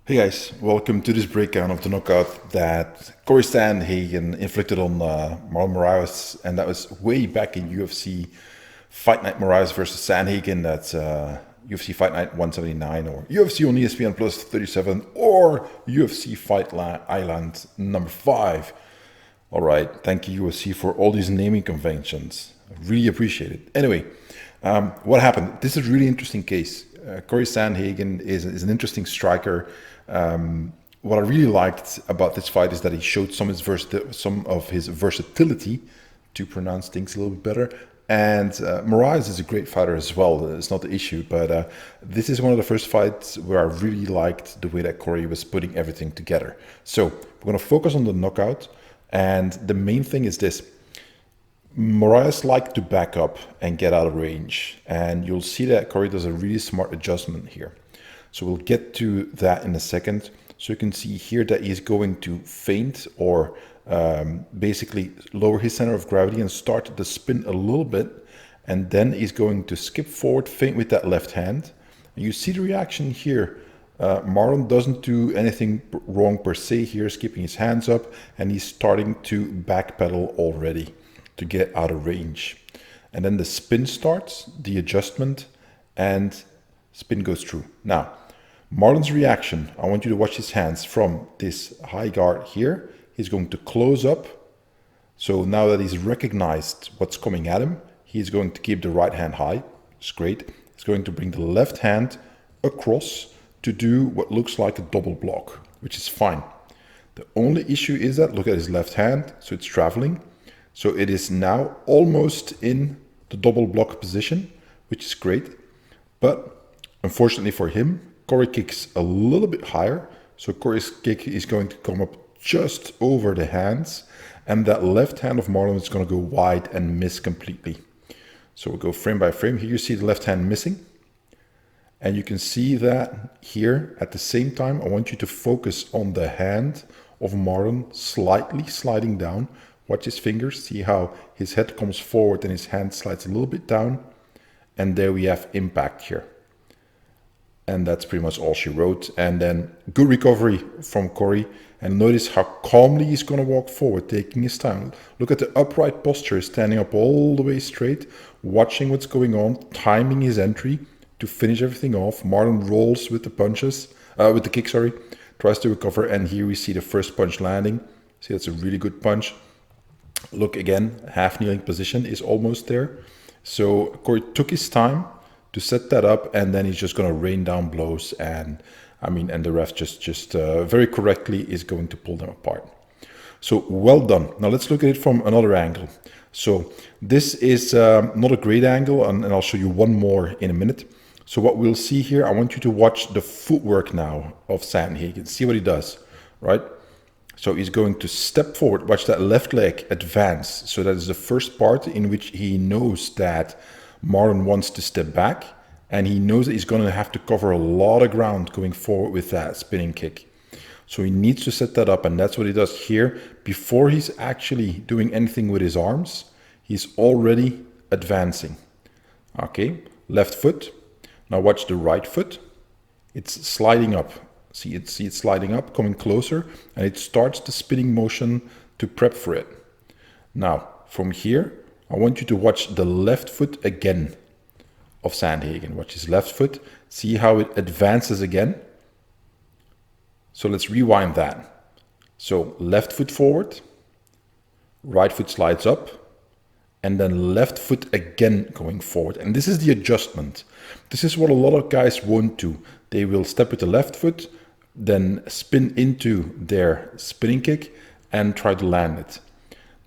Hey guys, welcome to this breakdown of the knockout that Cory Sandhagen inflicted on Marlon Moraes, and that was way back in UFC Fight Night. Moraes versus Sandhagen. That's UFC Fight Night 179, or UFC on ESPN Plus 37, or UFC Fight Island number 5. All right, thank you UFC for all these naming conventions. I really appreciate it. Anyway, what happened? This is a really interesting case. Cory Sandhagen is an interesting striker. What I really liked about this fight is that he showed some of his versatility, to pronounce things a little bit better. And Moraes is a great fighter as well. It's not the issue, but this is one of the first fights where I really liked the way that Cory was putting everything together. So we're going to focus on the knockout, and the main thing is this. Moraes liked to back up and get out of range, and you'll see that Cory does a really smart adjustment here. So we'll get to that in a second. So you can see here that he's going to feint or basically lower his center of gravity and start to spin a little bit, and then he's going to skip forward, feint with that left hand. And you see the reaction here. Marlon doesn't do anything wrong per se here, keeping his hands up, and he's starting to backpedal already to get out of range. And then the spin starts, the adjustment, and spin goes through. Now, Marlon's reaction, I want you to watch his hands from this high guard here. He's going to close up. So now that he's recognized what's coming at him, he's going to keep the right hand high. It's great. He's going to bring the left hand across to do what looks like a double block, which is fine. The only issue is that, look at his left hand, so it's traveling. So it is now almost in the double block position, which is great. But unfortunately for him, Cory kicks a little bit higher. So Cory's kick is going to come up just over the hands. And that left hand of Marlon is going to go wide and miss completely. So we'll go frame by frame. Here you see the left hand missing. And you can see that here at the same time, I want you to focus on the hand of Marlon slightly sliding down. Watch his fingers, see how his head comes forward and his hand slides a little bit down. And there we have impact here. And that's pretty much all she wrote. And then good recovery from Cory. And notice how calmly he's going to walk forward, taking his time. Look at the upright posture, standing up all the way straight, watching what's going on, timing his entry to finish everything off. Marlon rolls with the punches, with the kick, sorry, tries to recover. And here we see the first punch landing. See, that's a really good punch. Look again, half kneeling position is almost there. So Cory took his time to set that up, and then he's just going to rain down blows, and the ref just very correctly is going to pull them apart. So well done. Now let's look at it from another angle. So this is not a great angle, and I'll show you one more in a minute. So what we'll see here, I want you to watch the footwork now of Sandhagen. See what he does, right? So he's going to step forward, watch that left leg advance. So that is the first part in which he knows that Marlon wants to step back, and he knows that he's going to have to cover a lot of ground going forward with that spinning kick. So he needs to set that up, and that's what he does here. Before he's actually doing anything with his arms, he's already advancing. Okay, left foot. Now watch the right foot. It's sliding up. See it sliding up, coming closer, and it starts the spinning motion to prep for it. Now, from here, I want you to watch the left foot again of Sandhagen. Watch his left foot. See how it advances again. So let's rewind that. So left foot forward, right foot slides up, and then left foot again going forward. And this is the adjustment. This is what a lot of guys won't do. They will step with the left foot, then spin into their spinning kick and try to land it.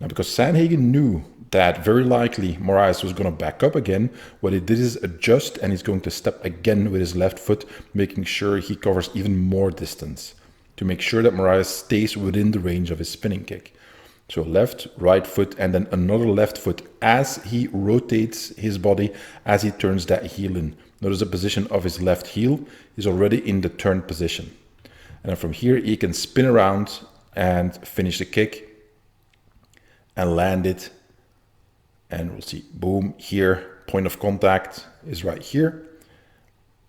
Now, because Sandhagen knew that very likely Moraes was going to back up again, what he did is adjust, and he's going to step again with his left foot, making sure he covers even more distance to make sure that Moraes stays within the range of his spinning kick. So left, right foot, and then another left foot as he rotates his body, as he turns that heel in. Notice the position of his left heel is already in the turned position. And then from here, he can spin around and finish the kick and land it. And we'll see, boom, here, point of contact is right here.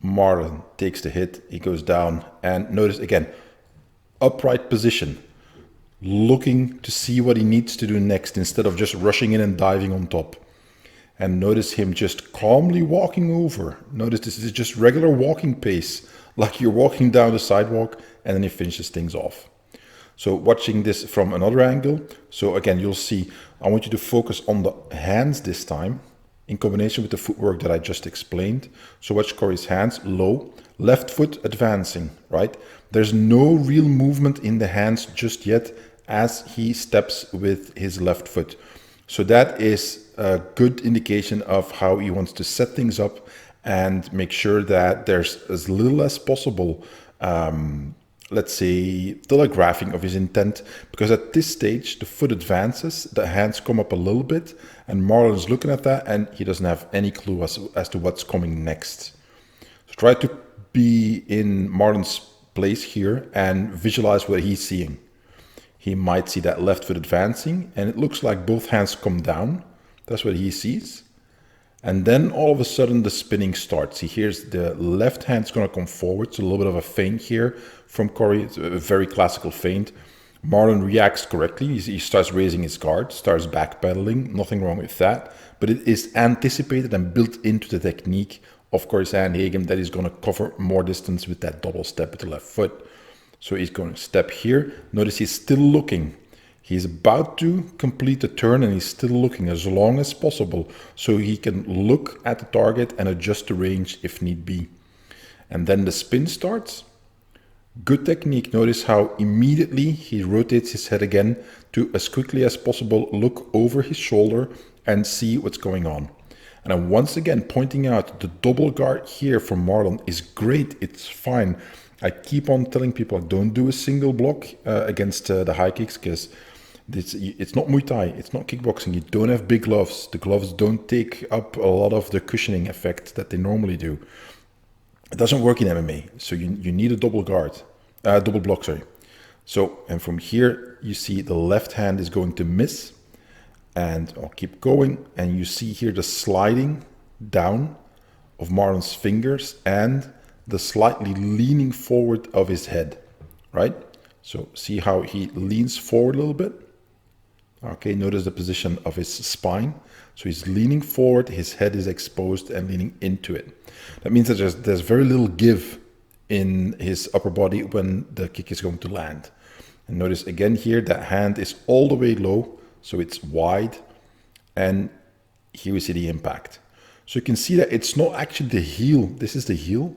Marlon takes the hit, he goes down, and notice again, upright position, looking to see what he needs to do next instead of just rushing in and diving on top. And notice him just calmly walking over. Notice this is just regular walking pace, like you're walking down the sidewalk, and then he finishes things off. So watching this from another angle, so again, you'll see, I want you to focus on the hands this time, in combination with the footwork that I just explained. So watch Cory's hands, low, left foot advancing, right? There's no real movement in the hands just yet as he steps with his left foot. So that is a good indication of how he wants to set things up and make sure that there's as little as possible, let's say, telegraphing of his intent, because at this stage the foot advances, the hands come up a little bit, and Marlon is looking at that and he doesn't have any clue as to what's coming next. So try to be in Marlon's place here and visualize what he's seeing. He might see that left foot advancing, and it looks like both hands come down. That's what he sees. And then all of a sudden the spinning starts. He hears the left hand's going to come forward. So a little bit of a feint here from Cory. It's a very classical feint. Marlon reacts correctly. He starts raising his guard, starts backpedaling. Nothing wrong with that. But it is anticipated and built into the technique of Cory Sandhagen that he's going to cover more distance with that double step with the left foot. So he's going to step here. Notice he's still looking. He's about to complete the turn and he's still looking as long as possible so he can look at the target and adjust the range if need be. And then the spin starts. Good technique. Notice how immediately he rotates his head again to, as quickly as possible, look over his shoulder and see what's going on. And I'm once again pointing out the double guard here from Marlon is great. It's fine. I keep on telling people, don't do a single block against the high kicks, because it's not Muay Thai, it's not kickboxing. You don't have big gloves. The gloves don't take up a lot of the cushioning effect that they normally do. It doesn't work in MMA, so you need a double guard, double block, sorry. So, and from here, you see the left hand is going to miss, and I'll keep going, and you see here the sliding down of Marlon's fingers and the slightly leaning forward of his head, right? So see how he leans forward a little bit? Okay, notice the position of his spine. So he's leaning forward, his head is exposed and leaning into it. That means that there's very little give in his upper body when the kick is going to land. And notice again here, that hand is all the way low, so it's wide, and here we see the impact. So you can see that it's not actually the heel, this is the heel.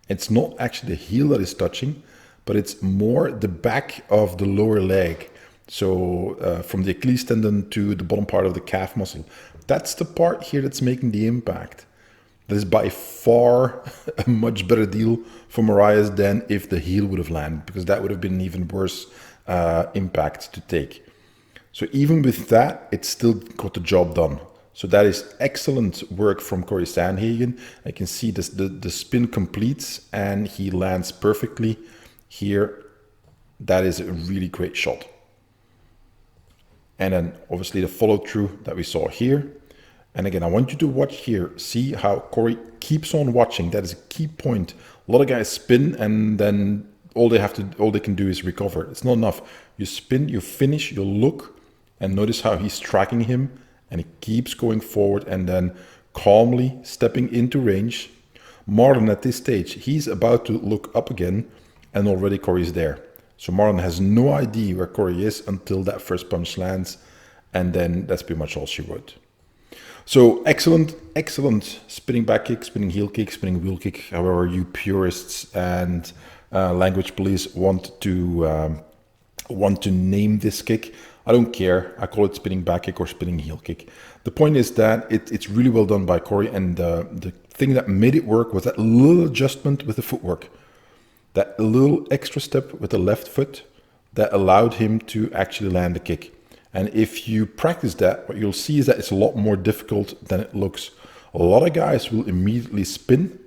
It's not actually the heel that is touching, but it's more the back of the lower leg. So from the Achilles tendon to the bottom part of the calf muscle. That's the part here that's making the impact. That is by far a much better deal for Moraes than if the heel would have landed, because that would have been an even worse impact to take. So even with that, it still got the job done. So that is excellent work from Cory Sandhagen. I can see this, the spin completes and he lands perfectly here. That is a really great shot. And then obviously the follow through that we saw here. And again, I want you to watch here. See how Cory keeps on watching. That is a key point. A lot of guys spin and then all they can do is recover. It's not enough. You spin, you finish, you look, and notice how he's tracking him. And he keeps going forward and then calmly stepping into range. Marlon at this stage, he's about to look up again and already Cory's there. So Marlon has no idea where Cory is until that first punch lands. And then that's pretty much all she wrote. So excellent spinning back kick, spinning heel kick, spinning wheel kick, however you purists and language police want to name this kick. I don't care. I call it spinning back kick or spinning heel kick. The point is that it's really well done by Cory, and the thing that made it work was that little adjustment with the footwork. That little extra step with the left foot that allowed him to actually land the kick. And if you practice that, what you'll see is that it's a lot more difficult than it looks. A lot of guys will immediately spin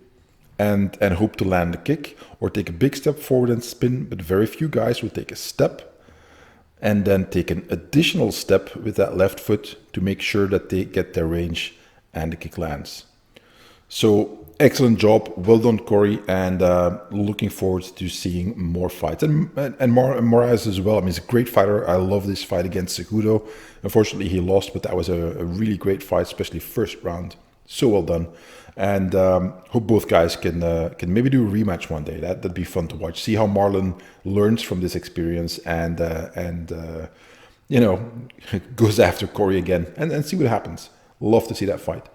and hope to land the kick, or take a big step forward and spin, but very few guys will take a step and then take an additional step with that left foot to make sure that they get their range and the kick lands. So excellent job. Well done, Cory, and looking forward to seeing more fights. And Moraes as well. I mean, he's a great fighter. I love this fight against Cejudo. Unfortunately, he lost, but that was a really great fight, especially first round. So well done. And hope both guys can maybe do a rematch one day. That'd be fun to watch. See how Marlon learns from this experience and you know, goes after Cory again and see what happens. Love to see that fight.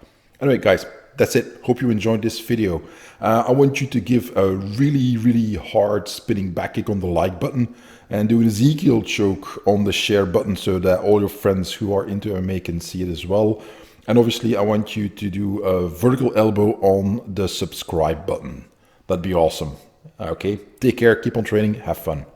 Anyway, guys, that's it. Hope you enjoyed this video. I want you to give a really, really hard spinning back kick on the like button and do an Ezekiel choke on the share button so that all your friends who are into MMA can see it as well. And obviously, I want you to do a vertical elbow on the subscribe button. That'd be awesome. Okay, take care, keep on training, have fun.